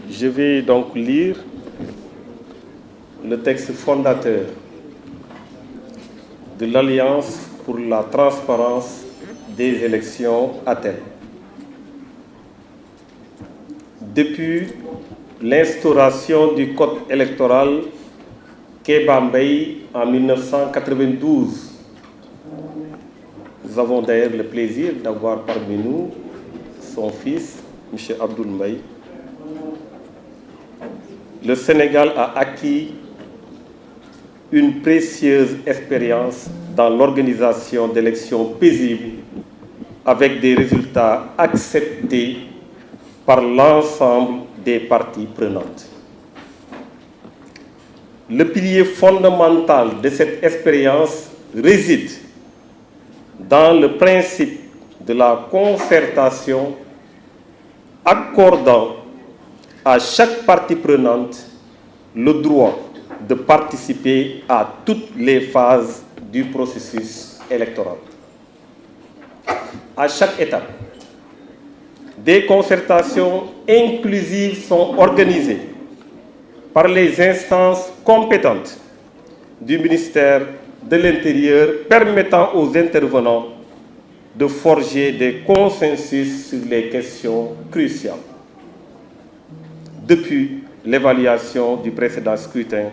Je vais donc lire le texte fondateur de l'Alliance pour la transparence des élections Athènes. Depuis l'instauration du code électoral Kéba Mbaye en 1992, nous avons d'ailleurs le plaisir d'avoir parmi nous son fils, M. Abdoul Mbaye. Le Sénégal a acquis une précieuse expérience dans l'organisation d'élections paisibles avec des résultats acceptés par l'ensemble des parties prenantes. Le pilier fondamental de cette expérience réside dans le principe de la concertation accordant à chaque partie prenante le droit de participer à toutes les phases du processus électoral. À chaque étape, des concertations inclusives sont organisées par les instances compétentes du ministère de l'Intérieur, permettant aux intervenants de forger des consensus sur les questions cruciales. Depuis l'évaluation du précédent scrutin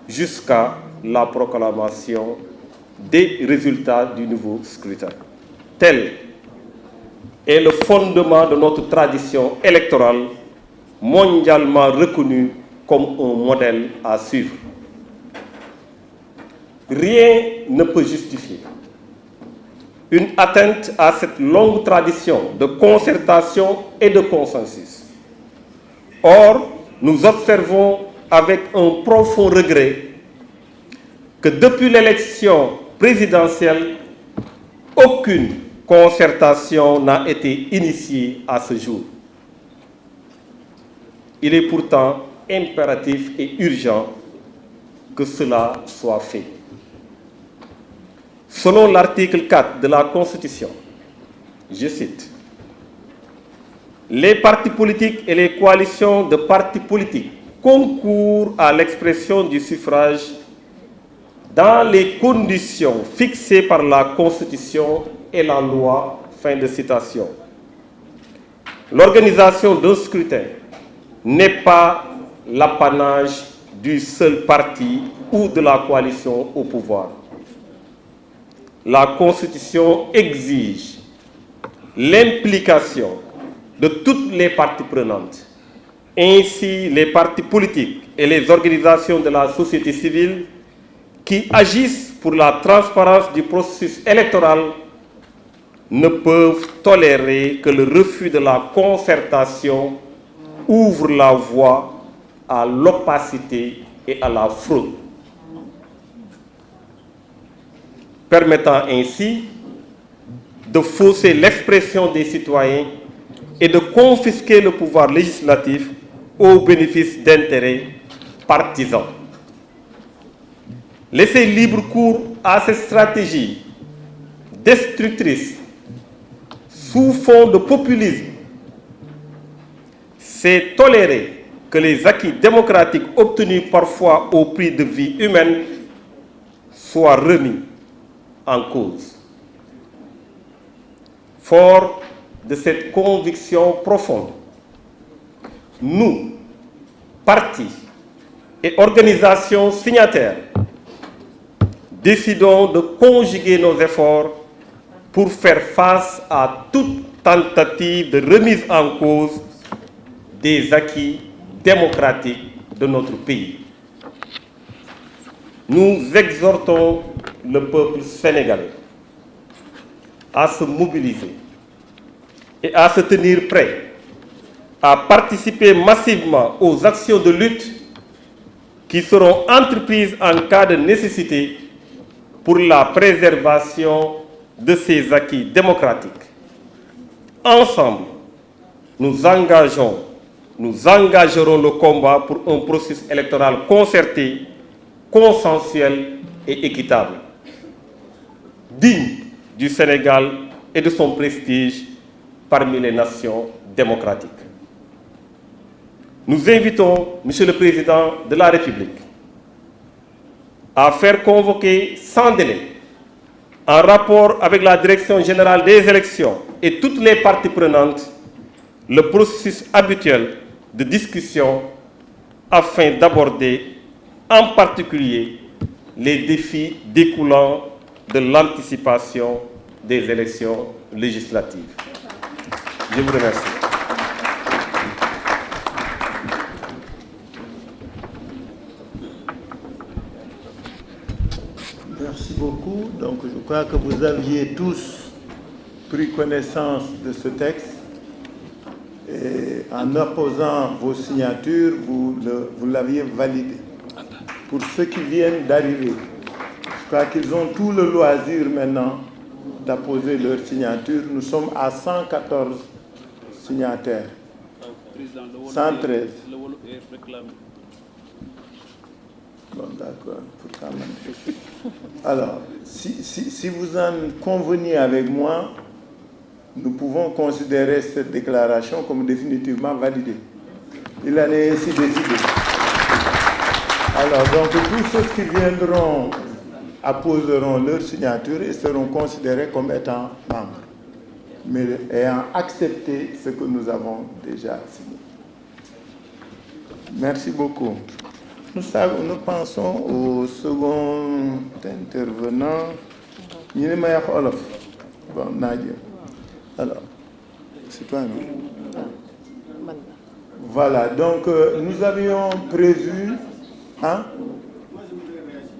jusqu'à la proclamation des résultats du nouveau scrutin. Tel est le fondement de notre tradition électorale mondialement reconnue comme un modèle à suivre. Rien ne peut justifier une atteinte à cette longue tradition de concertation et de consensus. Or, nous observons avec un profond regret que depuis l'élection présidentielle, aucune concertation n'a été initiée à ce jour. Il est pourtant impératif et urgent que cela soit fait. Selon l'article 4 de la Constitution, je cite, « Les partis politiques et les coalitions de partis politiques concourent à l'expression du suffrage dans les conditions fixées par la Constitution et la loi. » Fin de citation. L'organisation d'un scrutin n'est pas l'apanage du seul parti ou de la coalition au pouvoir. La Constitution exige l'implication de toutes les parties prenantes. Ainsi, les partis politiques et les organisations de la société civile qui agissent pour la transparence du processus électoral ne peuvent tolérer que le refus de la concertation ouvre la voie à l'opacité et à la fraude, permettant ainsi de fausser l'expression des citoyens et de confisquer le pouvoir législatif au bénéfice d'intérêts partisans. Laisser libre cours à ces stratégies destructrices sous fond de populisme, c'est tolérer que les acquis démocratiques obtenus parfois au prix de vies humaines soient remis en cause. Fort de cette conviction profonde, nous, partis et organisations signataires, décidons de conjuguer nos efforts pour faire face à toute tentative de remise en cause des acquis démocratiques de notre pays. Nous exhortons le peuple sénégalais à se mobiliser et à se tenir prêt à participer massivement aux actions de lutte qui seront entreprises en cas de nécessité pour la préservation de ces acquis démocratiques. Ensemble, nous engagerons le combat pour un processus électoral concerté, consensuel et équitable, digne du Sénégal et de son prestige parmi les nations démocratiques. nous invitons Monsieur le Président de la République à faire convoquer sans délai, en rapport avec la Direction générale des élections et toutes les parties prenantes, le processus habituel de discussion afin d'aborder en particulier les défis découlant de l'anticipation des élections législatives. Je vous remercie. Merci beaucoup. Donc, je crois que vous aviez tous pris connaissance de ce texte et en apposant vos signatures, vous l'aviez validé. Pour ceux qui viennent d'arriver, je crois qu'ils ont tout le loisir maintenant d'apposer leur signature. Nous sommes à 114 signataires. 113. Bon, d'accord. Alors, si vous en convenez avec moi, nous pouvons considérer cette déclaration comme définitivement validée. Il en est ainsi décidé. Alors, donc, tous ceux qui viendront apposeront leur signature et seront considérés comme étant membres, mais ayant accepté ce que nous avons déjà signé. Merci beaucoup. Nous pensons au second intervenant. Bon, Nadia. Alors, c'est toi, non? Voilà, donc nous avions prévu... Hein? Moi, je voudrais réagir.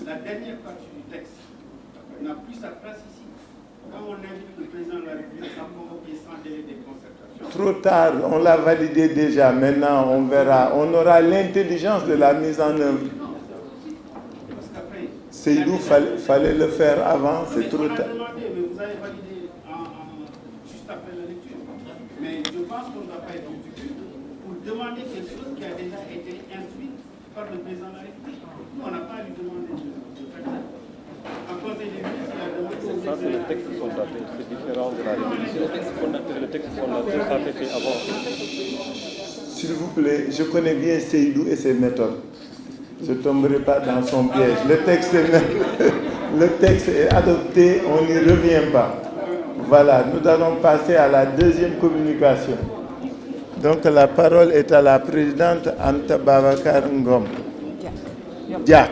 La dernière partie du texte n'a plus sa place ici. Quand on invite le président de la République à convoquer sans délai des concertations. Trop tard, on l'a validé déjà. Maintenant, on verra. On aura l'intelligence de la mise en œuvre. Seydou, fallait le faire avant, c'est trop tard. Mais vous avez validé juste après la lecture. Mais je pense qu'on ne doit pas être ridicule pour demander quelque chose qui a déjà été instruit par le président de la République. Nous, on n'a pas à lui demander de faire ça. En conseil des ministres, il a demandé... Ça, c'est le texte fondateur, c'est différent de la résolution. Le texte fondateur, ça fait avant. S'il vous plaît, je connais bien Seydou et ses méthodes. Je ne tomberai pas dans son piège. Le texte est adopté, on n'y revient pas. Voilà, nous allons passer à la deuxième communication. Donc la parole est à la présidente Anta Babacar Ngom. Diak.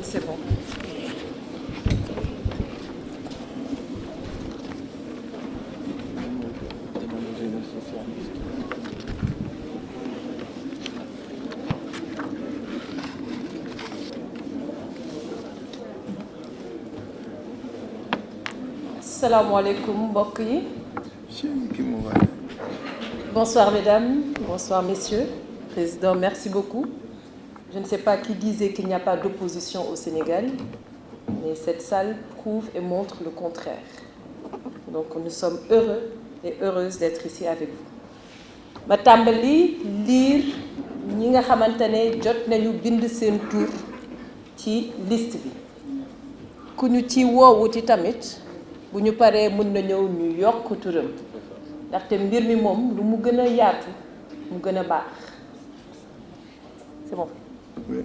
C'est bon. Assalamu alaikum, mbokk yi. Bonsoir mesdames, bonsoir messieurs. Président, merci beaucoup. Je ne sais pas qui disait qu'il n'y a pas d'opposition au Sénégal, mais cette salle prouve et montre le contraire. Donc nous sommes heureux et heureuses d'être ici avec vous. Ma tàmbali lire ñi nga xamantane jot nañu bind seen tour ci liste bi. Ku ñu ci woowuti tamit bu ñu paree mën na ñëw ñu yokk turam ndaxte mbir mi moom lu mu gën a yaatu mu gën a baax. C'est bon. Oui.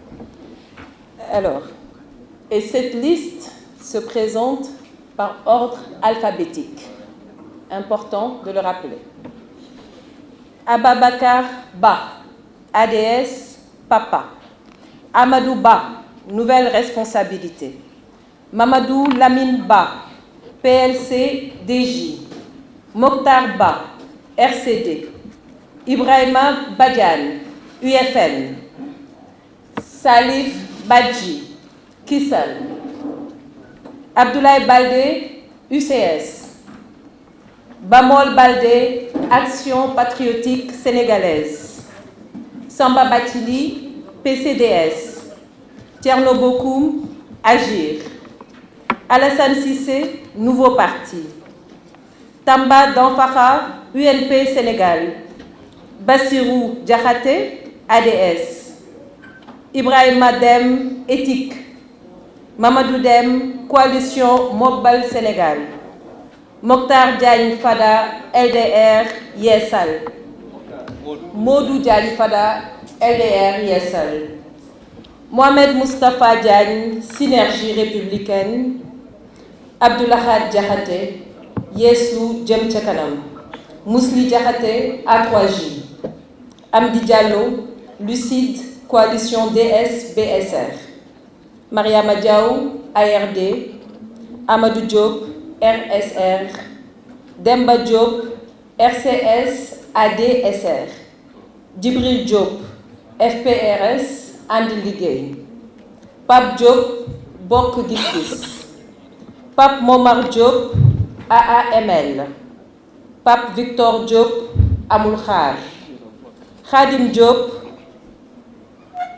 Alors, et cette liste se présente par ordre alphabétique. Important de le rappeler. Ababakar Ba, ADS, Papa. Amadou Ba, nouvelle responsabilité. Mamadou Lamine Ba, PLC DJ. Mokhtar Ba, RCD. Ibrahima Badiane, UFN. Salif Badji, Kissal. Abdoulaye Baldé, UCS. Bamol Baldé, Action patriotique sénégalaise. Samba Batili, PCDS. Thierno Bokoum, Agir. Alassane Sissé, Nouveau Parti. Tamba Danfara, UNP Sénégal. Bassirou Diakhaté, ADS. Ibrahima Dem, éthique. Mamadou Dem, coalition Mobile Sénégal. Mokhtar Diagne Fada, LDR, Yessal. Modou Diagne Fada, LDR, Yessal. Mohamed Moustapha Diagne, Synergie républicaine. Abdoulahad Diakhaté, Yesu Jëm Ca Kanam. Mousli Diakhaté, A3J. Amdi Diallo, Lucide, coalition DS-BSR. Mariama Diaw, ARD. Amadou Diop, RSR. Demba Diop, RCS, ADSR. Djibril Diop, FPRS, And Liggéey. Pape Diop, Bokk Gis Gis. Pape Momar Diop, AAML. Pape Victor Diop, Amul Xaar. Khadim Diop,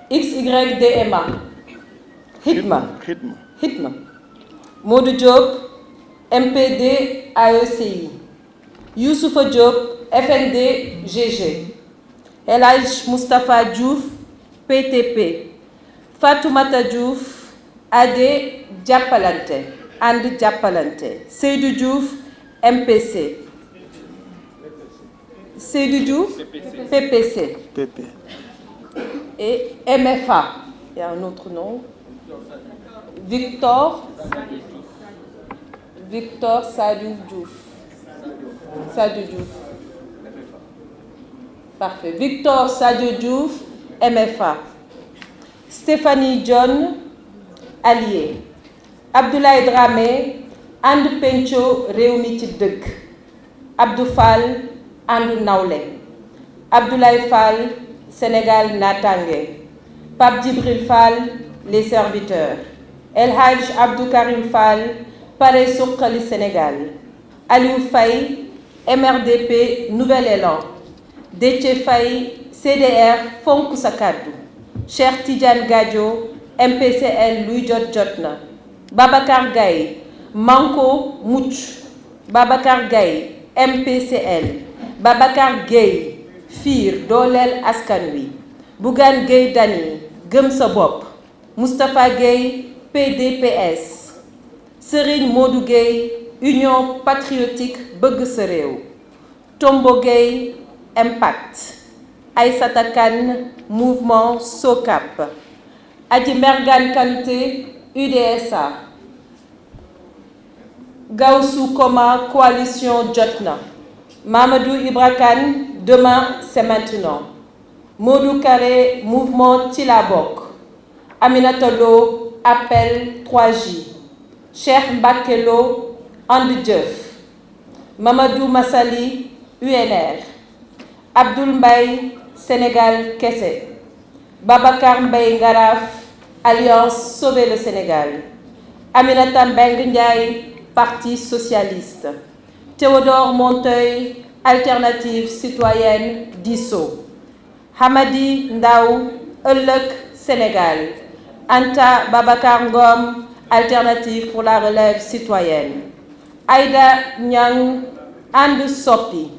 XYDMA. Hitma. Modou Diop, MPD AECI. Youssoufa Diop, FND GG. El Hadj Moustapha Diouf, PTP. Fatoumata Diouf, AD Jàppalante. And Jàppalante. Seydou Diouf, MPC. Seydou Diouf, PPC. Et MFA. Il y a un autre nom. Victor Sadou Diouf. Parfait. Victor Sadou Diouf, MFA. Stéphanie John, Allié. Abdoulaye Dramé, And Penco Rewmi ci Dëgg. Abdou Fall, And Nawle. Abdoulaye Fall, Sénégal Natangué. Pape Djibril Fall, Les Serviteurs. El Hadj Abdou Karim Fall, Pare Suqali Sénégal. Aliou Faye, MRDP Nouvel Élan. Déthié Faye, CDR Fonk Sa Kàddu. Cheikh Tidiane Gadio, MPCL Luy Jot Jotna. Babacar Gaye, Manko Mucc. Babacar Gaye, MPCL. Babacar Gueye, FIR Dooleel Askan Wi. Bougane Gueye Dany, Gëm Sa Bopp. Moustapha Gueye, PDPS. Serigne Modou Gueye, Union Patriotique Bëgg Sa Réew. Tombo Gueye, Impact. Aïssata Kane, Mouvement SOCAP. Adji Mergane Kanouté, UDSA. Gawsou Koma, coalition Jotna. Mamadou Ibra Kane, Demain c'est maintenant. Modou Kare, Mouvement Tilabok. Aminata Lo, Appel 3J. Cheikh Mbacké Lo, And Jëf. Mamadou Massali, UNR. Abdoul Mbaye, Sénégal Kessé. Babacar Mbaye Ngaraf, Alliance Sauver le Sénégal. Aminata Mbengue Ndiaye, Parti Socialiste. Théodore Monteuil, Alternative Citoyenne, DISSO. Hamadi Ndaw, Ëllëg Sénégal. Anta Babacar Ngom, Alternative pour la relève citoyenne. Aïda Niang, And Soppi.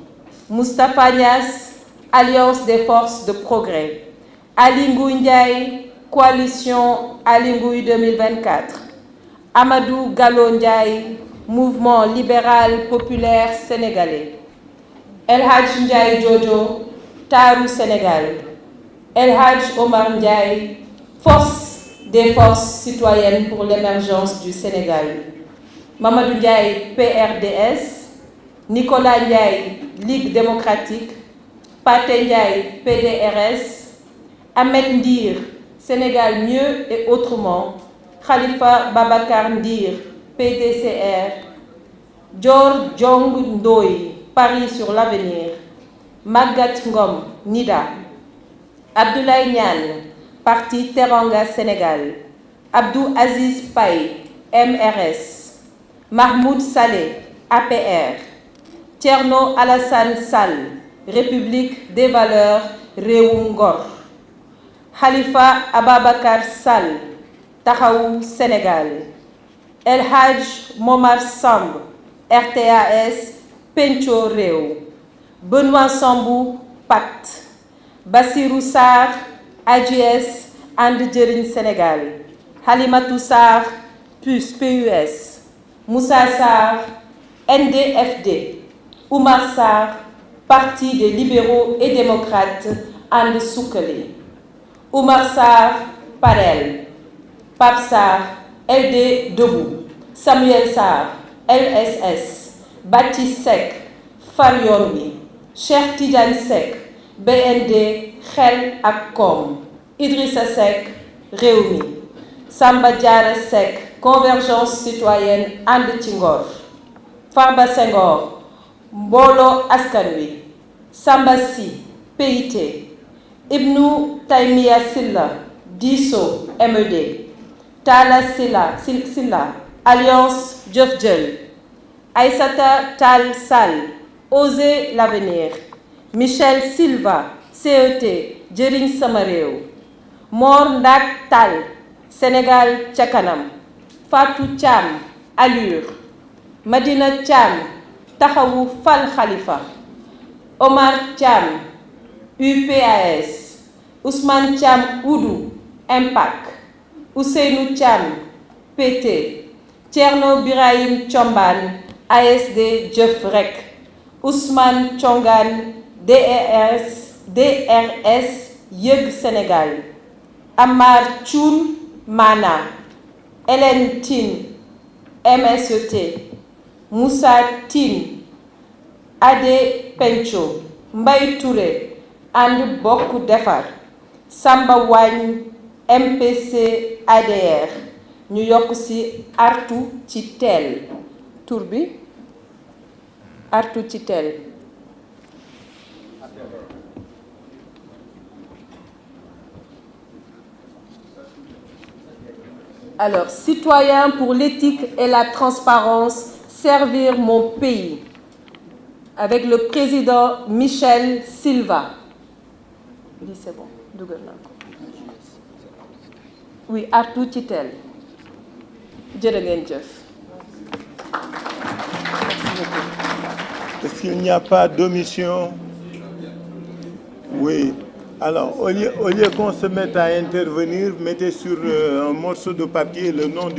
Moustapha Niass, Alliance des forces de progrès. Ali Ngouille Ndiaye, Coalition Ali Ngouille 2024. Amadou Gallo Ndiaye, Mouvement libéral populaire sénégalais. El Hadj Ndiaye Jojo, Taru Sénégal. El Hadj Omar Ndiaye, Force des forces citoyennes pour l'émergence du Sénégal. Mamadou Ndiaye, PRDS. Nicolas Ndiaye, Ligue démocratique. Pathé Ndiaye, PDRS. Ahmed Ndir, Sénégal mieux et autrement. Khalifa Babacar Ndir, PDCR. Dior Jong Ndoye, Paris sur l'avenir. Magat Ngom, NIDA. Abdoulaye Niane, Parti Teranga Sénégal. Abdou Aziz Paye, MRS. Mahmoud Saleh, APR. Thierno Alassane Sall, République des valeurs, Réewu Ngor. Khalifa Ababakar Sall, Taxawu Sénégal. El Hadj Momar Samb, RTAS, Penco Réew. Benoît Sambou, Pacte. Bassirou Sarr, AGS, And Jëriñ Sénégal, Halimatou Sarr, PUS, Moussa Sarr, NDFD, Oumar Sarr, Parti des libéraux et démocrates, And Sukkali, Oumar Sarr, PAREL, Pape Sarr, LD Debout, Samuel Sarr, LSS, Baptiste Seck, Far Yoon Wi, Cheikh Tidiane Seck, BND, Xel ak Kom, Idrissa Seck, Rewmi, Samba Diarra Seck, Convergence citoyenne And ci Ngor, Farba Senghor, Mbolo Askan Wi, Samba Sy, PIT, Ibnou Taymia Silla, Disso, MED, Talla Silla, Alliance Jëf Jël, Aïssata Tall Sall, Osez l'avenir, Michel Silva, CET, Jëriñ Sama Réew, Mor Ndak Tall, Sénégal ca kanam, Fatou Thiam, Allure, Madina Thiam, Taxawu Fal Khalifa, Omar Thiam, UPAS, Ousmane Thiam Oudou, Impact, Ousseynou Thiam, PT, Thierno Birahim Thiombane, ASD Jëf Rek, Ousmane Thiongan, DRS Yëg Sénégal, Amar Thioune Mana, Hélène Tine, MSET, Moussa Tine, Adé Pencho, Mbaye Touré, And Bokk Defar, Samba Wagne, MPC ADR, ñu yokk ci artu ci teel tur bi artu ci teel. Alors, citoyens pour l'éthique et la transparence, servir mon pays, avec le président Michel Silva. Oui, c'est bon. Oui, artu ci teel. Jërë ngeen jëf. Est-ce qu'il n'y a pas d'omission? Oui. Alors, au lieu qu'on se mette à intervenir, mettez sur un morceau de papier le nom du